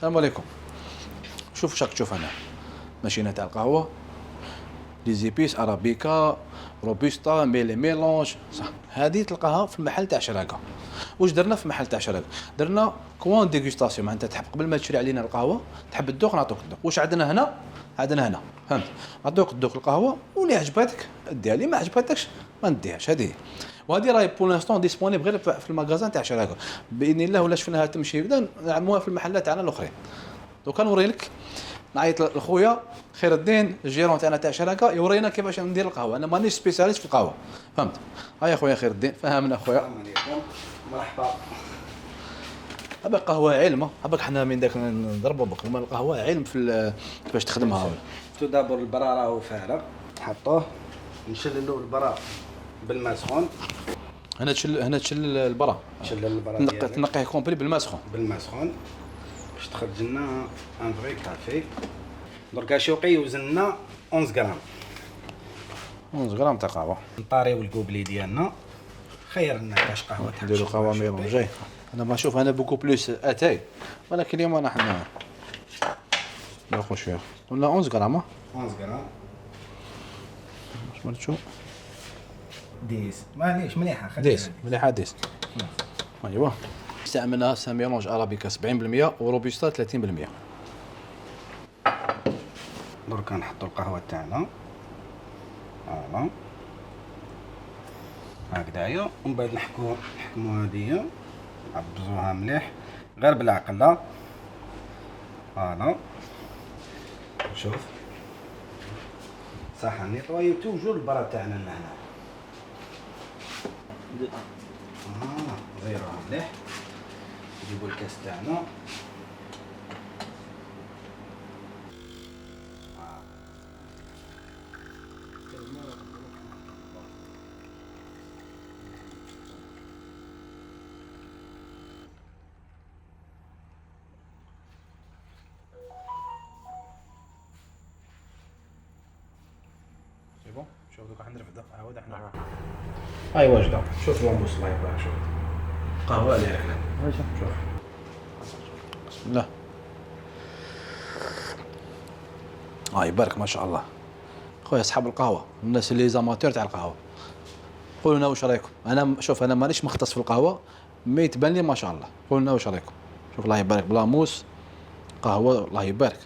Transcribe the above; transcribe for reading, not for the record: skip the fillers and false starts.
السلام عليكم. شوف شاك تشوف هنا ماشينه تاع القهوه، لي زيبيس ارابيكا روبوستا ميلي ميلونج، صح. هذه تلقاها في المحل تاع شراكه. واش درنا في المحل تاع شراكه؟ درنا كوان ديغوستاسيون، معناتها تحب قبل ما تشري علينا القهوه تحب تذوق نعطوك الذوق. واش عندنا هنا؟ عندنا هنا فهمت، نعطوك الذوق القهوه واللي عجبتك ديها، اللي ما عجبتكش ما نديهاش. هذه وهذه راهي بور لانستون ديسپونيبل غير في المغازان تاع شراكه. باذن الله ولا شفناها تمشي بدا نعموها في المحلات تاعنا الاخرين. دوكا نوريلك، نعيط لخويا خير الدين الجيرون تاعنا تاع شراكه يورينا كيفاش ندير القهوه. انا مانيش سبيسياليست في القهوه فهمت. هيا خويا خير الدين فهمنا خويا. السلام عليكم، مرحبا. هبا قهوه علم، هباك حنا من داك نضربوا بك القهوه علم في كيفاش تخدمها. تو دابور البرا راهو فارغ، نحطوه نشللو البرا بالماء سخون. هنا تشل البرا، نشلل البرا ديالك تنقيه كومبلي بالماء سخون. بالماء سخون باش تخرج لنا ان فري كافي. دركا شوقي وزننا 11 غرام. 11 غرام تاع قهوه. نطاريو الكوبلي ديالنا، خير لنا كاش قهوه تاع نديرو قهوه ميلونجي. انا ما نشوف انا بوكو بلوس اتاي، ولكن اليوم انا حنا ناخذ شويه ولا 11 غرام. 11 غرام واش مرتشو ديس معليش مليحه، ديس مليحه ديس. ايوا استعملنا ميلونج ارابيكا 70% وروبوستا 30%. دركا نحطو القهوه تاعنا فوالا هكذايا، ومن بعد نحكمو هادية، نعبزوها مليح غير بالعقل فوالا. شوف صح، نيطوايو توجور البرا تاعنا لهنا. نغيروها مليح، نجيبو الكاس تاعنا. بون شوف دوكا حنرفد عاود احنا. هاي واجده، شوف لومبوس الله يبارك. شوف قهوه اللي راك شوف. بسم الله. يبارك ما شاء الله. خويا اصحاب القهوه، الناس اللي زاماتور تاع القهوه، قولوا لنا واش رايكم. انا شوف انا مانيش مختص في القهوه، مي تبان لي ما شاء الله. قولوا لنا واش رايكم. شوف الله يبارك بلا موس قهوه الله يبارك.